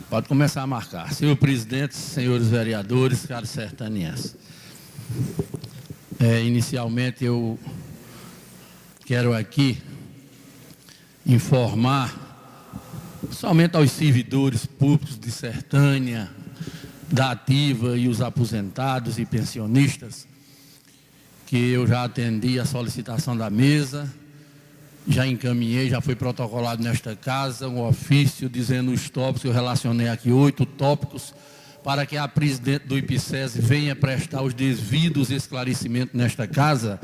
Pode começar a marcar. Senhor presidente, senhores vereadores, caros sertanienses. Inicialmente eu quero aqui informar somente aos servidores públicos de Sertânia, da ativa e os aposentados e pensionistas, que eu já atendi a solicitação da mesa, já encaminhei, já foi protocolado nesta casa um ofício dizendo os tópicos, eu relacionei aqui 8 tópicos, para que a presidente do IPSES venha prestar os devidos esclarecimentos nesta casa.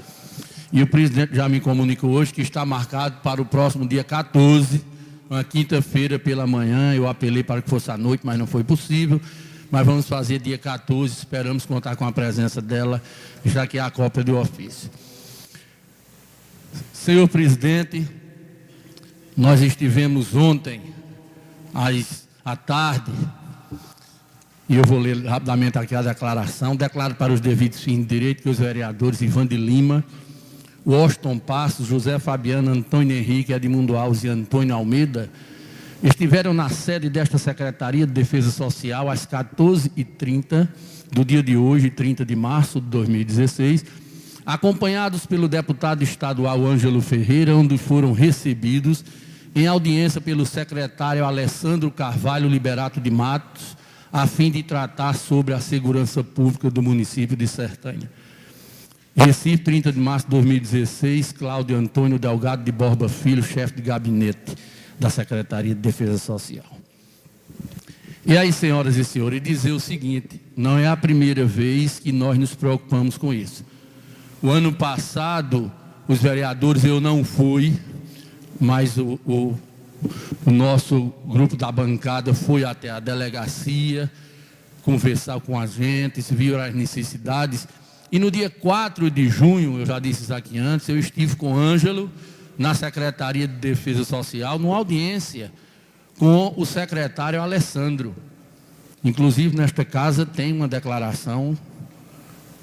E o presidente já me comunicou hoje que está marcado para o próximo dia 14, uma quinta-feira pela manhã. Eu apelei para que fosse à noite, mas não foi possível. Mas vamos fazer dia 14, esperamos contar com a presença dela, já que é a cópia do ofício. Senhor presidente, nós estivemos ontem, à tarde, e eu vou ler rapidamente aqui a declaração. Declaro para os devidos fins de direito que os vereadores Ivan de Lima, Washington Passos, José Fabiano, Antônio Henrique, Edmundo Alves e Antônio Almeida estiveram na sede desta Secretaria de Defesa Social às 14h30 do dia de hoje, 30 de março de 2016, acompanhados pelo deputado estadual Ângelo Ferreira, onde foram recebidos em audiência pelo secretário Alessandro Carvalho Liberato de Matos, a fim de tratar sobre a segurança pública do município de Sertânia. Recife, 30 de março de 2016, Cláudio Antônio Delgado de Borba Filho, chefe de gabinete da Secretaria de Defesa Social. E aí, senhoras e senhores, dizer o seguinte: não é a primeira vez que nós nos preocupamos com isso. O ano passado, os vereadores, eu não fui, mas o nosso grupo da bancada foi até a delegacia, conversar com a gente, viu as necessidades. E no dia 4 de junho, eu já disse isso aqui antes, eu estive com o Ângelo na Secretaria de Defesa Social, numa audiência com o secretário Alessandro. Inclusive, nesta casa tem uma declaração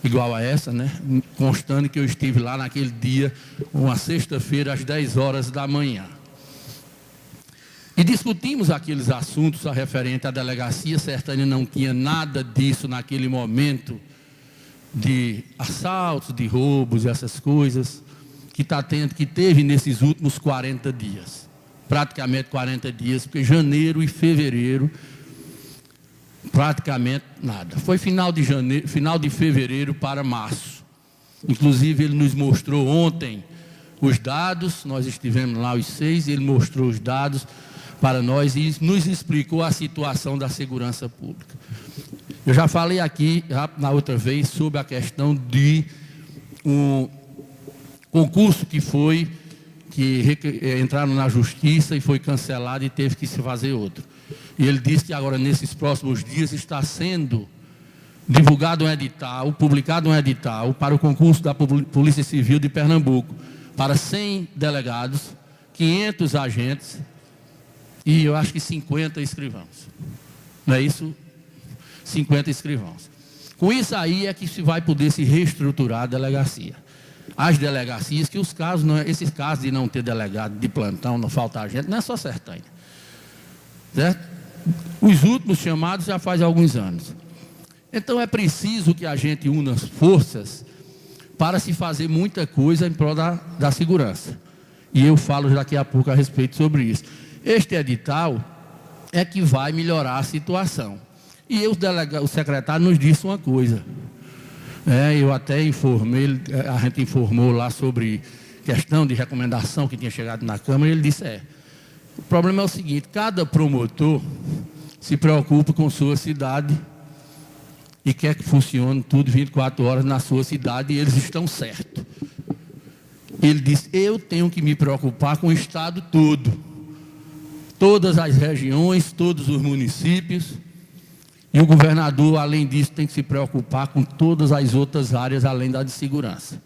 igual a essa, né? Constando que eu estive lá naquele dia, uma sexta-feira, às 10 horas da manhã. E discutimos aqueles assuntos referentes à delegacia. Sertânia não tinha nada disso naquele momento, de assaltos, de roubos, essas coisas, que teve nesses últimos 40 dias. Praticamente 40 dias, porque janeiro e fevereiro, praticamente nada. Foi final de fevereiro para março. Inclusive, ele nos mostrou ontem os dados, nós estivemos lá os 6, ele mostrou os dados para nós e nos explicou a situação da segurança pública. Eu já falei aqui, na outra vez, sobre a questão de um concurso que entraram na justiça e foi cancelado e teve que se fazer outro. E ele disse que agora, nesses próximos dias, está sendo divulgado um edital, publicado um edital para o concurso da Polícia Civil de Pernambuco, para 100 delegados, 500 agentes e eu acho que 50 escrivãos. Não é isso? 50 escrivãos. Com isso aí é que se vai poder se reestruturar a delegacia. As delegacias, que esses casos de não ter delegado de plantão, não faltar gente, não é só Sertânia. Certo? Os últimos chamados já faz alguns anos. Então é preciso que a gente una as forças para se fazer muita coisa em prol da segurança. E eu falo daqui a pouco a respeito sobre isso. Este edital é que vai melhorar a situação. E o secretário nos disse uma coisa. Eu até informei, a gente informou lá sobre questão de recomendação que tinha chegado na Câmara, e ele disse, o problema é o seguinte: cada promotor se preocupa com sua cidade e quer que funcione tudo 24 horas na sua cidade, e eles estão certos. Ele disse, eu tenho que me preocupar com o estado todo, todas as regiões, todos os municípios, e o governador, além disso, tem que se preocupar com todas as outras áreas, além da de segurança.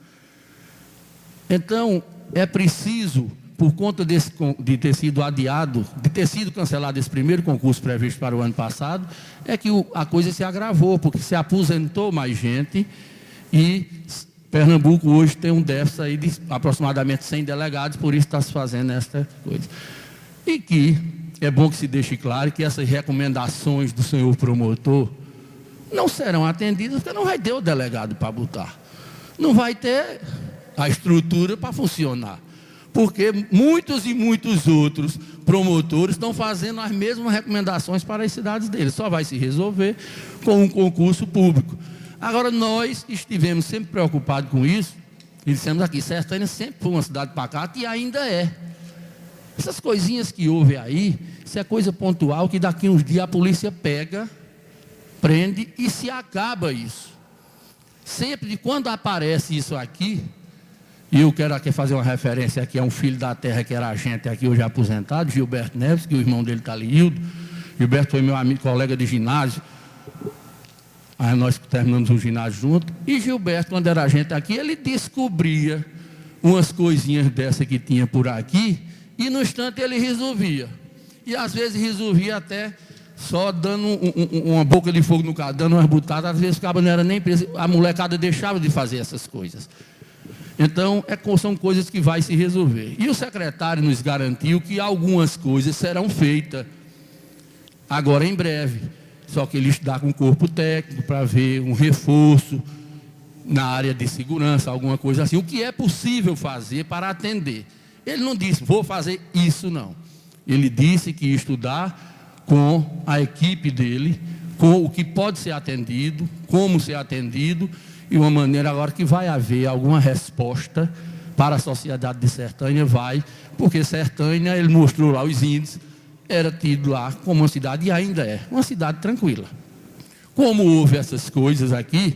Então, é preciso, por conta de ter sido adiado, de ter sido cancelado esse primeiro concurso previsto para o ano passado, é que a coisa se agravou, porque se aposentou mais gente e Pernambuco hoje tem um déficit aí de aproximadamente 100 delegados, por isso está se fazendo esta coisa. E que é bom que se deixe claro que essas recomendações do senhor promotor não serão atendidas, porque não vai ter o delegado para botar. Não vai ter a estrutura para funcionar. Porque muitos e muitos outros promotores estão fazendo as mesmas recomendações para as cidades deles. Só vai se resolver com um concurso público. Agora, nós estivemos sempre preocupados com isso, e dissemos aqui, Sertânia sempre foi uma cidade pacata e ainda é. Essas coisinhas que houve aí, isso é coisa pontual que daqui uns dias a polícia pega, prende e se acaba isso. Sempre de quando aparece isso aqui, e eu quero aqui fazer uma referência aqui a um filho da terra que era agente aqui hoje aposentado, Gilberto Neves, que o irmão dele está ali, Hildo. Gilberto foi meu amigo, colega de ginásio. Aí nós terminamos o ginásio junto. E Gilberto, quando era agente aqui, ele descobria umas coisinhas dessa que tinha por aqui, e no instante ele resolvia. E às vezes resolvia até só dando uma boca de fogo no carro, dando umas butadas. Às vezes o cabo não era nem preso, a molecada deixava de fazer essas coisas. Então, são coisas que vai se resolver. E o secretário nos garantiu que algumas coisas serão feitas agora em breve. Só que ele está com o corpo técnico para ver um reforço na área de segurança, alguma coisa assim. O que é possível fazer para atender. Ele não disse, vou fazer isso, não. Ele disse que ia estudar com a equipe dele, com o que pode ser atendido, como ser atendido, e uma maneira agora que vai haver alguma resposta para a sociedade de Sertânia, porque Sertânia, ele mostrou lá os índices, era tido lá como uma cidade, e ainda é, uma cidade tranquila. Como houve essas coisas aqui,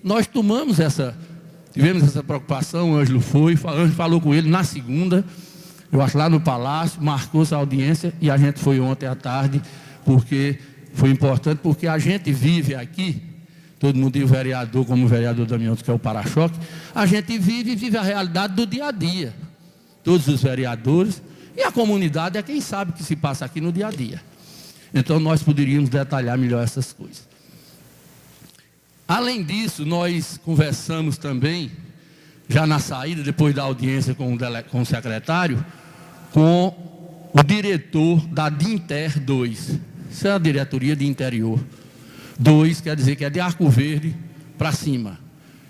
nós tivemos essa preocupação, o Ângelo falou com ele na segunda, eu acho lá no Palácio, marcou essa audiência, e a gente foi ontem à tarde, porque foi importante, porque a gente vive aqui, todo mundo diz o vereador, como o vereador Damião, que é o para-choque, a gente vive a realidade do dia a dia. Todos os vereadores e a comunidade é quem sabe o que se passa aqui no dia a dia. Então nós poderíamos detalhar melhor essas coisas. Além disso, nós conversamos também, já na saída, depois da audiência com o secretário, com o diretor da DINTER 2. Isso é a diretoria de interior. 2 quer dizer que é de Arco Verde para cima,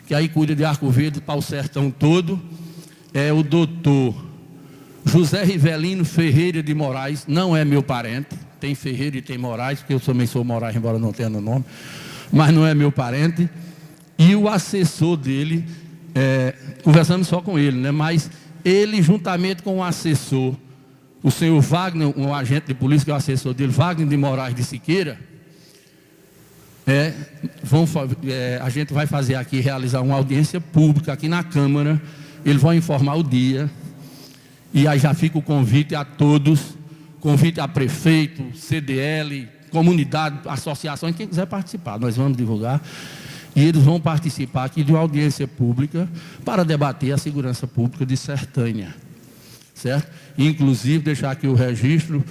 que aí cuida de Arco Verde para o sertão todo, é o doutor José Rivelino Ferreira de Moraes, não é meu parente, tem Ferreira e tem Moraes, porque eu também sou Moraes, embora não tenha no nome, mas não é meu parente, e o assessor dele, conversamos só com ele, né? Mas ele ele, com o assessor, o senhor Wagner, um agente de polícia, que é o assessor dele, Wagner de Moraes de Siqueira, a gente vai fazer aqui, realizar uma audiência pública aqui na Câmara, eles vão informar o dia, e aí já fica o convite a todos, convite a prefeito, CDL, comunidade, associações, quem quiser participar, nós vamos divulgar, e eles vão participar aqui de uma audiência pública para debater a segurança pública de Sertânia, certo? Inclusive, deixar aqui o registro,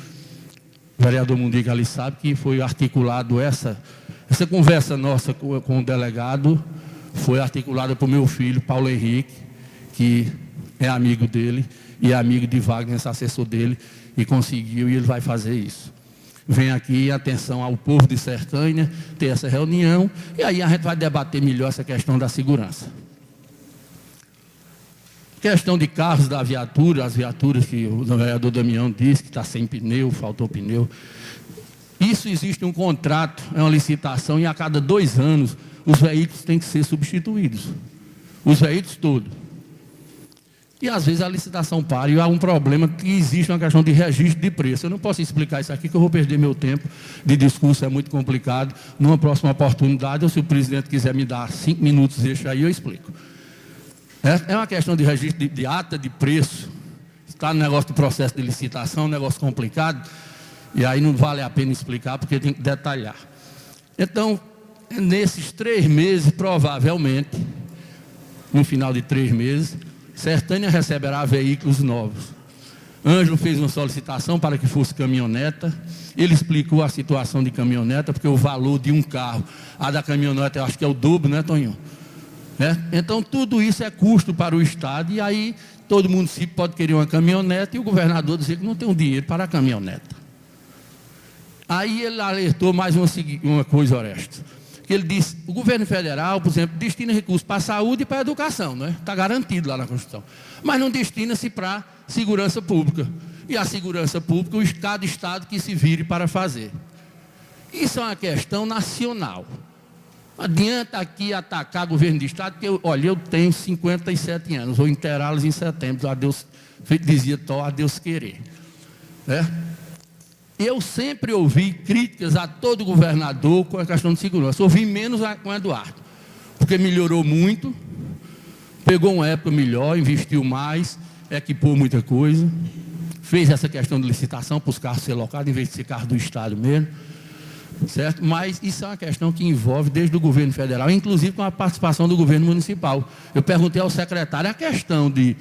o vereador Mundiga ali sabe que foi articulado essa conversa nossa com o delegado, foi articulada por meu filho, Paulo Henrique, que é amigo dele, e é amigo de Wagner, esse assessor dele, e conseguiu, e ele vai fazer isso. Vem aqui, atenção ao povo de Sertânia, ter essa reunião, e aí a gente vai debater melhor essa questão da segurança. Questão de carros da viatura, as viaturas que o vereador Damião disse que está sem pneu, faltou pneu. Isso existe um contrato, é uma licitação, e a cada 2 anos os veículos têm que ser substituídos. Os veículos todos. E às vezes a licitação para e há um problema que existe uma questão de registro de preço. Eu não posso explicar isso aqui, que eu vou perder meu tempo de discurso, é muito complicado. Numa próxima oportunidade, ou se o presidente quiser me dar 5 minutos, deixa aí, eu explico. É uma questão de registro de ata de preço. Está no negócio do processo de licitação, um negócio complicado. E aí não vale a pena explicar, porque tem que detalhar. Então, nesses 3 meses, provavelmente, no final de 3 meses, Sertânia receberá veículos novos. Ângelo fez uma solicitação para que fosse caminhoneta. Ele explicou a situação de caminhoneta, porque o valor de um carro, a da caminhoneta, eu acho que é o dobro, né, Toninho? Então, tudo isso é custo para o Estado, e aí todo município pode querer uma caminhoneta, e o governador dizer que não tem um dinheiro para a caminhoneta. Aí ele alertou mais uma coisa, Orestes, que ele disse: o governo federal, por exemplo, destina recursos para a saúde e para a educação, né? Está garantido lá na Constituição, mas não destina-se para segurança pública, e a segurança pública, cada estado que se vire para fazer. Isso é uma questão nacional. Não adianta aqui atacar o governo do estado, porque eu tenho 57 anos, vou inteirá-los em setembro, a Deus, dizia Tó, a Deus querer, né? Eu sempre ouvi críticas a todo governador com a questão de segurança. Ouvi menos com o Eduardo, porque melhorou muito, pegou uma época melhor, investiu mais, equipou muita coisa, fez essa questão de licitação para os carros ser locados, em vez de ser carro do estado mesmo, certo? Mas isso é uma questão que envolve desde o governo federal, inclusive com a participação do governo municipal. Eu perguntei ao secretário a questão de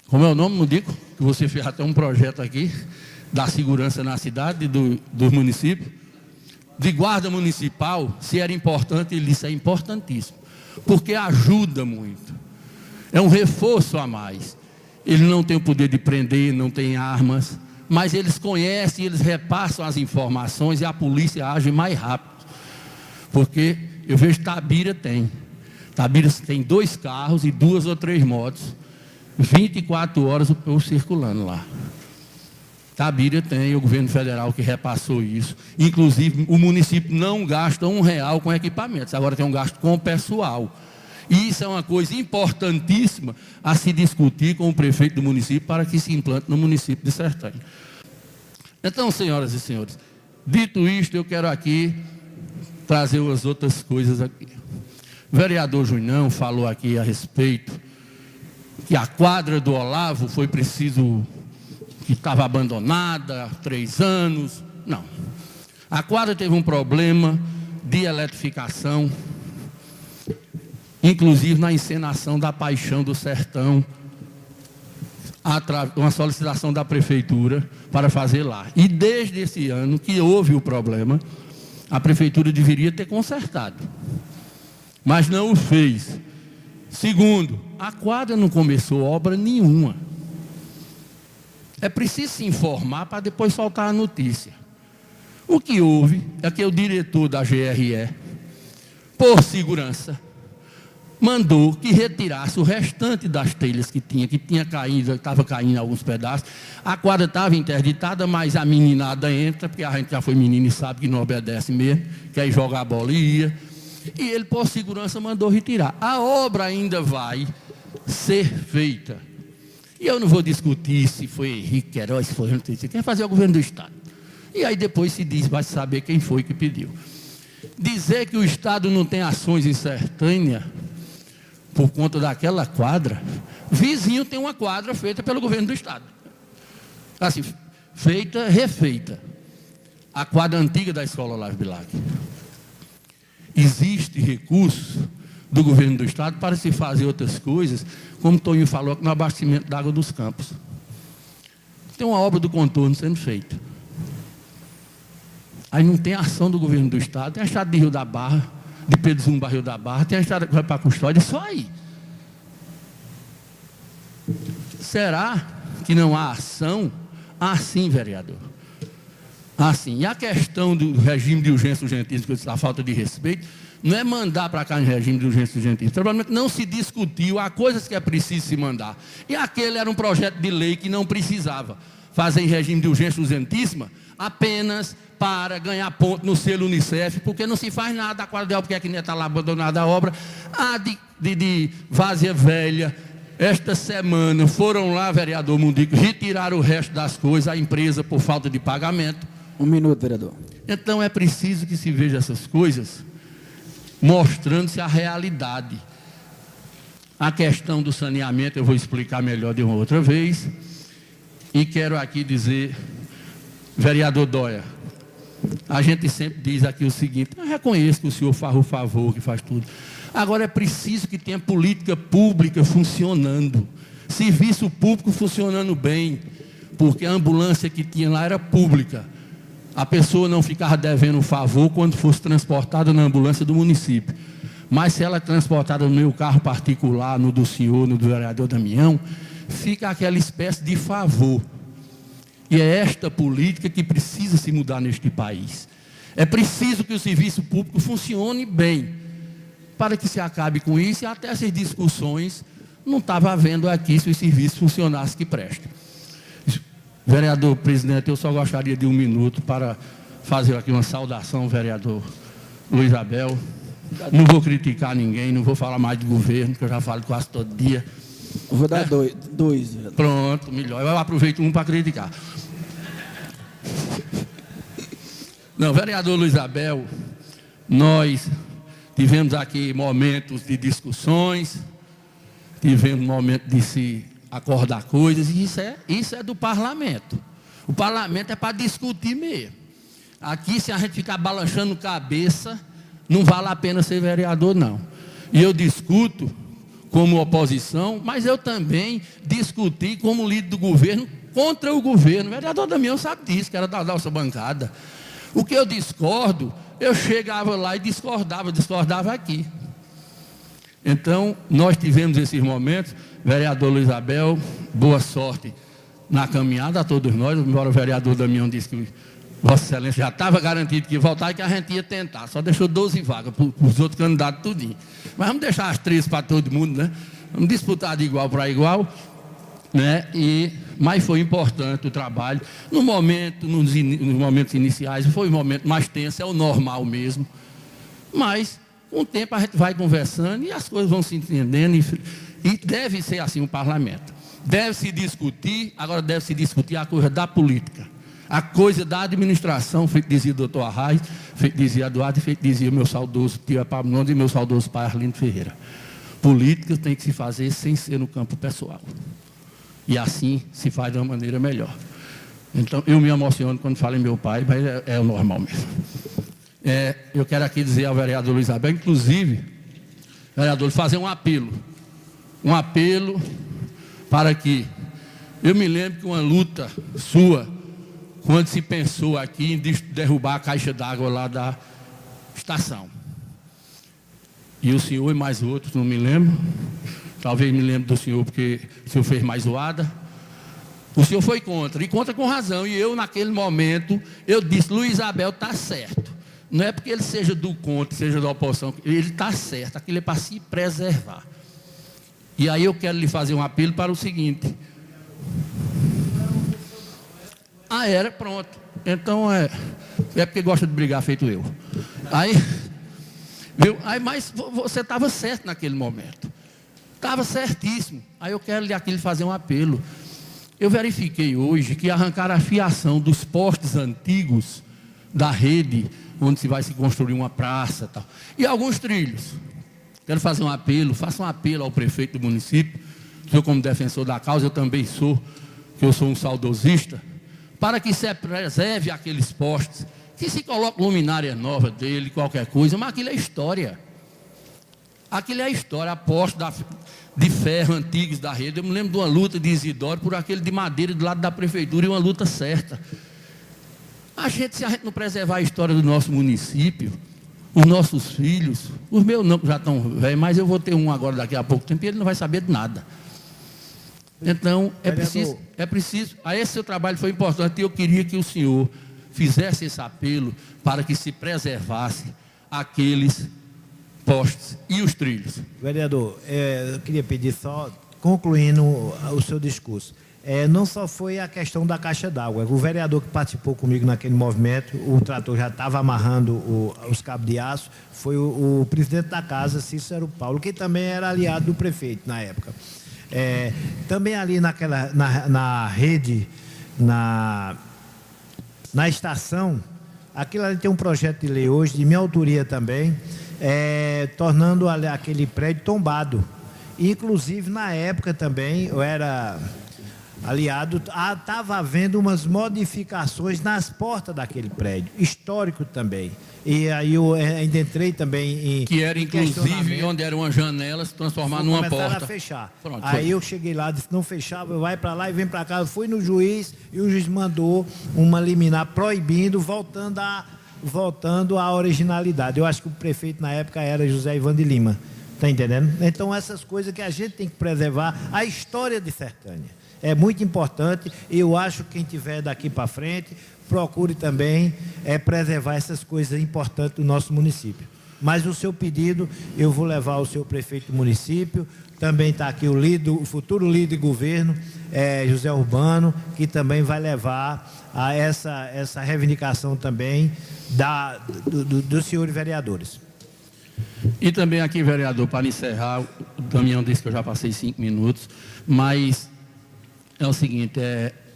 como é o nome, não digo, que você fez até um projeto aqui, da segurança na cidade, do município, de guarda municipal, se era importante. Ele disse: é importantíssimo, porque ajuda muito, é um reforço a mais. Ele não tem o poder de prender, não tem armas, mas eles conhecem, eles repassam as informações e a polícia age mais rápido, porque eu vejo Tabira tem 2 carros e 2 ou 3 motos, 24 horas o povo circulando lá. Tabira tem o governo federal que repassou isso. Inclusive, o município não gasta R$1 com equipamentos, agora tem um gasto com o pessoal. E isso é uma coisa importantíssima a se discutir com o prefeito do município para que se implante no município de Sertânia. Então, senhoras e senhores, dito isto, eu quero aqui trazer umas outras coisas aqui. O vereador Junão falou aqui a respeito que a quadra do Olavo foi preciso, que estava abandonada há 3 anos. Não. A quadra teve um problema de eletrificação, inclusive na encenação da Paixão do Sertão, uma solicitação da prefeitura para fazer lá. E desde esse ano que houve o problema, a prefeitura deveria ter consertado, mas não o fez. Segundo, a quadra não começou obra nenhuma. É preciso se informar para depois soltar a notícia. O que houve é que o diretor da GRE, por segurança, mandou que retirasse o restante das telhas que tinha caído, estava caindo alguns pedaços. A quadra estava interditada, mas a meninada entra, porque a gente já foi menino e sabe que não obedece mesmo, quer jogar a bola e ia. E ele, por segurança, mandou retirar. A obra ainda vai ser feita. E eu não vou discutir se foi Henrique Queiroz, se foi quem fazer o governo do estado. E aí depois se diz, vai saber quem foi que pediu. Dizer que o estado não tem ações em Sertânia por conta daquela quadra. Vizinho tem uma quadra feita pelo governo do estado, assim, feita, refeita, a quadra antiga da escola Olavo Bilac. Existe recurso do governo do estado para se fazer outras coisas, como o Toninho falou, no abastecimento da água dos campos. Tem uma obra do contorno sendo feita. Aí não tem ação do governo do estado. Tem a estrada de Rio da Barra, de Pedro Zumba, Rio da Barra, tem a estrada que vai para a Custódia, só aí. Será que não há ação? Ah, sim, vereador. Ah, sim. E a questão do regime de urgência urgentíssima, a falta de respeito, não é mandar para cá em regime de urgência urgentíssima. Provavelmente não se discutiu, há coisas que é preciso se mandar. E aquele era um projeto de lei que não precisava fazer em regime de urgência urgentíssima apenas para ganhar ponto no selo Unicef, porque não se faz nada. A quadra de obra, porque é que nem está lá abandonada a obra. A de Várzea Velha, esta semana foram lá, vereador Mundico, retiraram o resto das coisas, a empresa por falta de pagamento. 1 minuto, vereador. Então é preciso que se veja essas coisas, mostrando-se a realidade. A questão do saneamento eu vou explicar melhor de uma outra vez. E quero aqui dizer, vereador Dóia, a gente sempre diz aqui o seguinte: eu reconheço que o senhor faz o favor, que faz tudo. Agora é preciso que tenha política pública funcionando, serviço público funcionando bem, porque a ambulância que tinha lá era pública. A pessoa não ficava devendo um favor quando fosse transportada na ambulância do município. Mas se ela é transportada no meu carro particular, no do senhor, no do vereador Damião, fica aquela espécie de favor. E é esta política que precisa se mudar neste país. É preciso que o serviço público funcione bem, para que se acabe com isso, e até essas discussões não estava havendo aqui se os serviços funcionassem que prestem. Vereador presidente, eu só gostaria de 1 minuto para fazer aqui uma saudação ao vereador Luiz Abel. Não vou criticar ninguém, não vou falar mais de governo, que eu já falo quase todo dia. Eu vou dar dois. Pronto, melhor. Eu aproveito um para criticar. Não, vereador Luiz Abel, nós tivemos aqui momentos de discussões, tivemos momentos de se acordar coisas, e isso é do parlamento. O parlamento é para discutir mesmo. Aqui, se a gente ficar balançando cabeça, não vale a pena ser vereador, não. E eu discuto como oposição, mas eu também discuti como líder do governo contra o governo. O vereador Damião sabe disso, que era da nossa bancada. O que eu discordo, eu chegava lá e discordava aqui. Então, nós tivemos esses momentos. Vereador Luiz Abel, boa sorte na caminhada a todos nós, embora o vereador Damião disse que Vossa Excelência já estava garantido que ia voltar e que a gente ia tentar. Só deixou 12 vagas para os outros candidatos tudinho. Mas vamos deixar as 13 para todo mundo, né? Vamos disputar de igual para igual, né? Mas foi importante o trabalho. Nos momentos iniciais, foi o momento mais tenso, é o normal mesmo. Mas, com o tempo, a gente vai conversando e as coisas vão se entendendo. E deve ser assim o parlamento. Deve-se discutir, agora deve-se discutir a coisa da política. A coisa da administração, feito dizia o doutor Arraes, feito dizia Eduardo, feito dizia meu saudoso tio Epaminondas e meu saudoso pai Arlindo Ferreira. Política tem que se fazer sem ser no campo pessoal. E assim se faz de uma maneira melhor. Então, eu me emociono quando falo em meu pai, mas é o normal mesmo. Eu quero aqui dizer ao vereador Luiz Abel, inclusive, vereador, fazer um apelo. Um apelo para que... Eu me lembro que uma luta sua, quando se pensou aqui em derrubar a caixa d'água lá da estação. E o senhor e mais outros, não me lembro. Talvez me lembre do senhor, porque o senhor fez mais zoada. O senhor foi contra, e contra com razão. E eu, naquele momento, eu disse, Luiz Abel está certo. Não é porque ele seja do contra, seja da oposição, ele está certo. Aquilo é para se preservar. E aí eu quero lhe fazer um apelo para o seguinte... era, pronto. Então é porque gosta de brigar feito eu. Mas você estava certo naquele momento. Estava certíssimo. Aí eu quero lhe fazer um apelo. Eu verifiquei hoje que arrancaram a fiação dos postes antigos da rede, onde se vai se construir uma praça, tal, e alguns trilhos. Quero fazer um apelo, faça um apelo ao prefeito do município. O senhor, como defensor da causa, eu também sou, que eu sou um saudosista, para que se preserve aqueles postes, que se coloque luminária nova dele, qualquer coisa, mas aquilo é história. Aquilo é história, postes de ferro antigos da rede. Eu me lembro de uma luta de Isidoro por aquele de madeira do lado da prefeitura, e uma luta certa. Se a gente não preservar a história do nosso município, os nossos filhos, os meus não, que já estão velhos, mas eu vou ter um agora daqui a pouco tempo, e ele não vai saber de nada. Então, é preciso, esse seu trabalho foi importante, e eu queria que o senhor fizesse esse apelo para que se preservasse aqueles postes e os trilhos. Vereador, eu queria pedir só, concluindo o seu discurso, não só foi a questão da caixa d'água, o vereador que participou comigo naquele movimento, o trator já estava amarrando os cabos de aço, foi o presidente da casa, Cícero Paulo, que também era aliado do prefeito na época. Também ali na rede, na estação, aquilo ali tem um projeto de lei hoje, de minha autoria também, tornando aquele prédio tombado. Inclusive, na época também, eu era aliado, estava havendo umas modificações nas portas daquele prédio, histórico também. E aí eu ainda entrei também em... Que era, inclusive, onde era uma janela, se transformar numa porta. Começaram a fechar. Pronto, aí eu cheguei lá, disse, não fechava, vai para lá e vem para cá. Eu fui no juiz, e o juiz mandou uma liminar proibindo, voltando à originalidade. Eu acho que o prefeito na época era José Ivan de Lima. Está entendendo? Então, essas coisas que a gente tem que preservar, a história de Sertânia. É muito importante e eu acho que quem tiver daqui para frente, procure também preservar essas coisas importantes do nosso município. Mas o seu pedido, eu vou levar ao seu prefeito do município, também está aqui o futuro líder de governo, José Urbano, que também vai levar a essa reivindicação também dos senhores vereadores. E também aqui, vereador, para encerrar, o Damião disse que eu já passei 5 minutos, mas é o seguinte,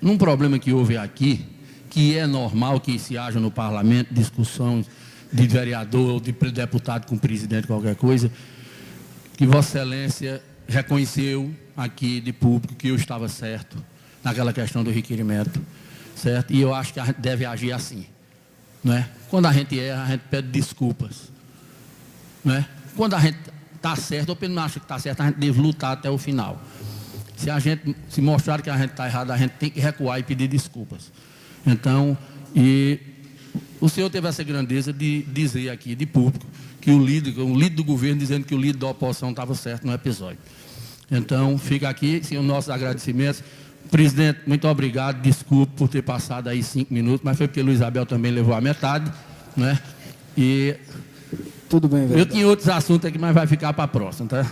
num problema que houve aqui, que é normal que se haja no parlamento, discussão de vereador ou de deputado com presidente, qualquer coisa, que Vossa Excelência reconheceu aqui de público que eu estava certo naquela questão do requerimento, certo? E eu acho que a gente deve agir assim, não é? Quando a gente erra, a gente pede desculpas, não é? Quando a gente está certo, ou pelo menos acha que está certo, a gente deve lutar até o final. Se mostrar que a gente está errado, a gente tem que recuar e pedir desculpas. Então, o senhor teve essa grandeza de dizer aqui, de público, que o líder do governo dizendo que o líder da oposição estava certo no episódio. Então, fica aqui, sim, os nossos agradecimentos. Presidente, muito obrigado, desculpe por ter passado aí 5 minutos, mas foi porque Luiz Abel também levou a metade, né? E tudo bem, eu tinha outros assuntos aqui, mas vai ficar para a próxima, tá?